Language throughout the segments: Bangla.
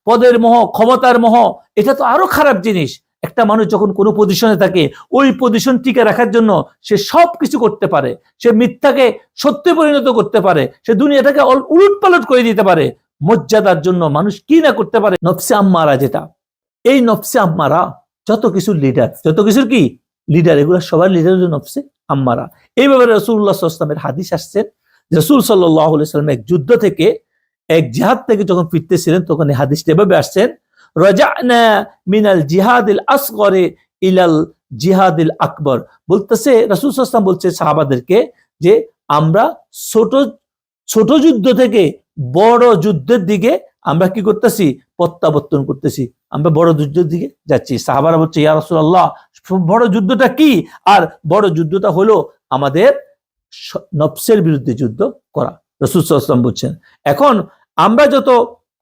পদের মোহ, ক্ষমতার মোহ, এটা তো আরো খারাপ জিনিস। একটা মানুষ যখন কোনো পজিশনে থাকে, ওই পজিশন টিকে রাখার জন্য সে সব কিছু করতে পারে। সে মিথ্যাকে সত্যে পরিণত করতে পারে, সে দুনিয়াটাকে উলট পালট করে দিতে পারে। মর্যাদার জন্য মানুষ কি না করতে পারে। নফসে আম্মারা, যেটা এই নফসে আম্মারা যত কিছুর লিডার, যত কিছুর কি লিডার, এগুলো সবার লিডার হলো নফসে আম্মারা। এইভাবে রাসূলুল্লাহ সাল্লাল্লাহু আলাইহি ওয়াসাল্লামের হাদিস আসছেন, রাসূল সাল্লাল্লাহু আলাইহি ওয়াসাল্লাম এক যুদ্ধ থেকে, এক জিহাদ থেকে যখন ফিরতেছিলেন, তখন এই হাদিসটা এভাবে আসছেন, রাজা'না মিনাল জিহাদিল আসগরে ইলাল জিহাদিল আকবর। বলতেছে রাসূল সাল্লাল্লাহু আলাইহি ওয়াসাল্লাম বলছে সাহাবাদেরকে যে আমরা ছোট ছোট যুদ্ধ থেকে বড় যুদ্ধের দিকে আমরা কি করতেছি, প্রত্যাবর্তন করতেছি, আমরা বড় যুদ্ধের দিকে যাচ্ছি। সাহাবারা বলছে, ইয়া রাসূলুল্লাহ, বড় যুদ্ধটা কি? আর বড় যুদ্ধটা হলো আমাদের নফসের বিরুদ্ধে যুদ্ধ করা। রাসূল সাল্লাল্লাহু আলাইহি ওয়াসাল্লাম বলছেন, এখন আমরা যত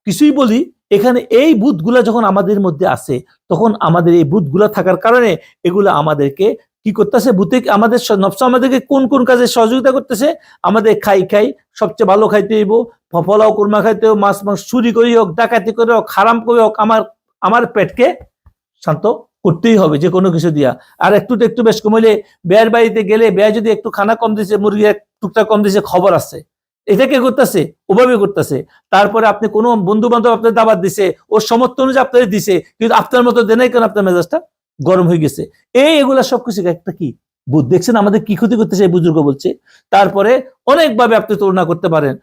কিছুই বলি, এখানে এই বুধগুলা যখন আমাদের মধ্যে আসে, তখন আমাদের এই বুধগুলা থাকার কারণে এগুলা আমাদেরকে কি করতেছে, বুতে আমাদের নফস আমাদেরকে কোন কোন কাজে সহযোগিতা করতেছে। আমাদের খাই সবচেয়ে ভালো খাইতে হইব, পোলাও কুরমা খাইতে হোক, মাছ মাংস চুরি করি হোক, ডাকাতি করে হোক, হারাম করে হোক, আমার পেটকে শান্ত করতেই হবে যে কোনো কিছু দিয়া। আর একটু বেশ কমাইলে, বেয়ার বাড়িতে গেলে বেয়া যদি একটু খানা কম দিছে, মুরগি এক টুকটা কম দিছে, খবর আছে, এটাকে করতেছে, ওভাবে করতেছে। তারপরে আপনি কোনো বন্ধু বান্ধব আপনার দাবাত দিছে, ওর সমর্থন অনুযায়ী আপনার দিছে, কিন্তু আপনার মতো দেনাই কেন, আপনার মেজাজটা গরম হয়ে গেছে। এগুলা সবকিছু একটা কি বুধ। দেখছেন আমাদের কি ক্ষতি করতেছে, এই বুজুর্গ বলছে। তারপরে অনেকভাবে আপনি তুলনা করতে পারেন।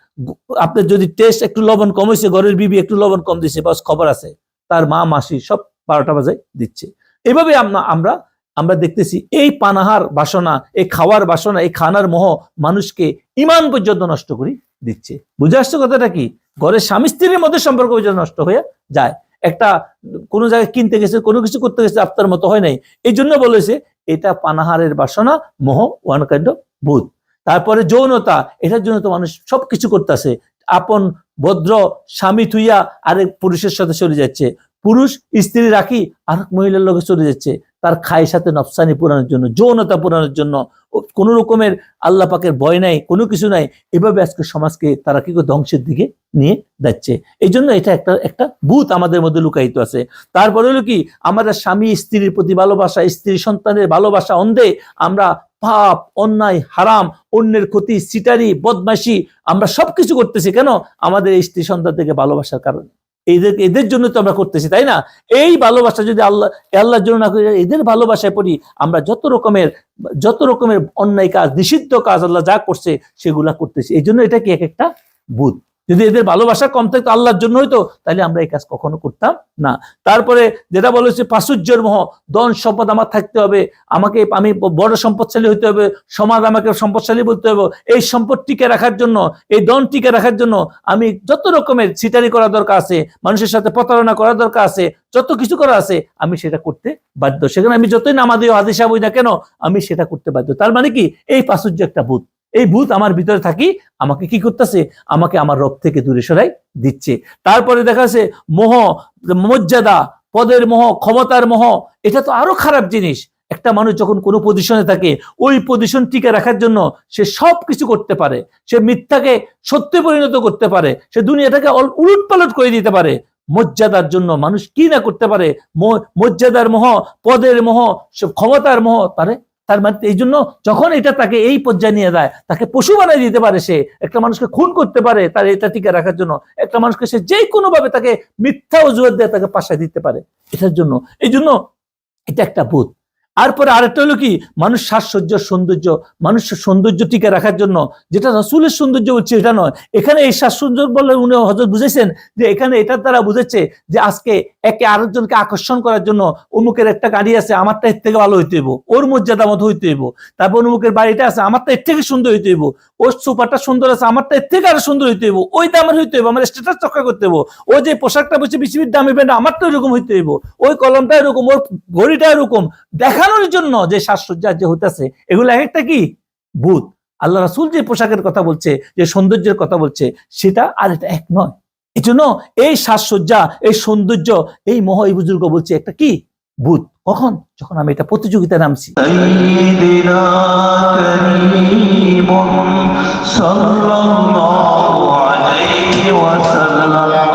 আপনার যদি টেস্ট একটু লবণ কম হয়েছে, ঘরের বিবি একটু লবণ কম দিছে, বাস খবর আছে, তার মা মাসি সব 12টা বাজে দিচ্ছে। এভাবে আমরা দেখতেছি এই পানাহার বাসনা, এই খাওয়ার বাসনা, এই খানার মোহ মানুষকে ইমান পর্যন্ত নষ্ট করে দিচ্ছে। বুঝে আসছে কথাটা কি? ঘরের স্বামী স্ত্রীর মধ্যে সম্পর্ক পর্যন্ত নষ্ট হয়ে যায়। একটা কোনো জায়গায় কিনতে গেছে, কোনো কিছু করতে গেছে, আপনার মতো হয় নাই, এই জন্য বলেছে এটা পানাহারের বাসনা, মোহ, ওয়ান কাইন্ড অফ ভূত। তারপরে যৌনতা, এটার জন্য তো মানুষ সবকিছু করতেছে। আপন ভদ্র স্বামী থুইয়া আরেক পুরুষের সাথে চলে যাচ্ছে, পুরুষ স্ত্রী রাখি আরেক মহিলার লোকে চলে যাচ্ছে, তার খায়ের সাথে নফসানি পুরানোর জন্য, যৌনতা পুরানোর জন্য। কোন রকমের আল্লাহ পাকের ভয় নাই, কোনো কিছু নাই। এভাবে আজকে সমাজকে তারা কি করে ধ্বংসের দিকে নিয়ে যাচ্ছে। এই জন্য এটা একটা ভূত আমাদের মধ্যে লুকায়িত আছে। তারপরে হলো কি, আমাদের স্বামী স্ত্রীর প্রতি ভালোবাসা, স্ত্রী সন্তানের ভালোবাসা অন্ধে আমরা পাপ, অন্যায়, হারাম, অন্যের ক্ষতি, সিটারি, বদমাশি, আমরা সবকিছু করতেছি। কেন? আমাদের স্ত্রী সন্তান থেকে ভালোবাসার কারণে। এদের জন্য তো আমরা করতেছি, তাই না? এই ভালোবাসা যদি আল্লাহর জন্য না করি, এদের ভালোবাসায় পড়ি, আমরা যত রকমের অন্যায় কাজ, নিষিদ্ধ কাজ আল্লাহ যা করছে সেগুলা করতেছি। এই জন্য এটা কি একটা ভূত। যদি এদের ভালোবাসা কম থাকতো, আল্লাহর জন্য হইতো, তাহলে আমরা এই কাজ কখনো করতাম না। তারপরে যেটা বলেছে প্রাচুর্যের মোহ, ধন সম্পদ আমার থাকতে হবে, আমি বড় সম্পদশালী হইতে হবে, সমাজ আমাকে সম্পদশালী বলতে হবে, এই সম্পদ টিকে রাখার জন্য, এই ধন টিকে রাখার জন্য আমি যত রকমের ছিটারি করা দরকার আছে, মানুষের সাথে প্রতারণা করা দরকার আছে, যত কিছু করা আছে, আমি সেটা করতে বাধ্য। সেখানে আমি যতই নামাজি হাদিসা বই না কেন, আমি সেটা করতে বাধ্য। তার মানে কি, এই প্রাচুর্য একটা ভূত। এই ভূত আমার ভিতরে থাকি, আমাকে কি করতেছে, আমাকে আমার রব থেকে দূরে সরাই দিচ্ছে। তারপরে দেখা যাচ্ছে মোহ, মর্যাদা, পদের মোহ, ক্ষমতার মোহ, এটা তো আরো খারাপ জিনিস। একটা মানুষ যখন কোনো পজিশনে থাকে, ওই পজিশন টিকে রাখার জন্য সে সব কিছু করতে পারে। সে মিথ্যাকে সত্যে পরিণত করতে পারে, সে দুনিয়াটাকে উলট পালট করে দিতে পারে। মর্যাদার জন্য মানুষ কি না করতে পারে। মর্যাদার মোহ, পদের মোহ, ক্ষমতার মোহ, তার মানে এই জন্য যখন এটা তাকে এই পর্যায়ে নিয়ে যায়, তাকে পশু বানিয়ে দিতে পারে। সে একটা মানুষকে খুন করতে পারে তার এটা টিকে রাখার জন্য। একটা মানুষকে সে যে কোনো ভাবে তাকে মিথ্যা অজুহাত দিয়ে তাকে পাশায় দিতে পারে এটার জন্য। এই জন্য এটা একটা ভূত। তারপরে আরেকটা হলো কি, মানুষ সাজসজ্জার সৌন্দর্য, মানুষের সৌন্দর্য টিকে রাখার জন্য, যেটা রাসূলের সৌন্দর্য হচ্ছে এটা নয়। এখানে এই সাজসজ্জা বলে উনি হযরত বুঝেছেন যে এখানে এটার দ্বারা বুঝেছে যে আজকে একে আরেকজনকে আকর্ষণ করার জন্য অমুকের একটা গাড়ি আছে, আমারটা এর থেকে ভালো হইতে হইব, ওর মর্যাদা মতো হইতে হইব। তারপর অমুকের বাড়িটা আছে, আমারটা এর থেকে সুন্দর হইতে হইব। ওর সোফাটা সুন্দর আছে, আমারটা এর থেকে আরো সুন্দর হইতে হইব, ওই দামের হইতে হইব, আমার স্ট্যাটাস রক্ষা করতে হইব। ও যে পোশাকটা বলছে পৃথিবীর দামি ব্র্যান্ড, আমারটা এরকম হইতে হইব, ওই কলমটা এরকম, ওর ঘড়িটা এরকম, দেখানোর জন্য যে সাজসজ্জা যে হইতেছে, এগুলো একটা কি ভূত। আল্লাহ রাসূল যে পোশাকের কথা বলছে, যে সৌন্দর্যের কথা বলছে, সেটা আর এটা এক নয়। এই জন্য এই সাজসজ্জা, এই সৌন্দর্য, এই মোহ, এই বুজুর্গ বলছে একটা কি ভূত। কখন? যখন আমি এটা প্রতিযোগিতায় নামছি। সাইয়্যিদিনা কারীমুন সাল্লাল্লাহু আলাইহি ওয়াসাল্লাম।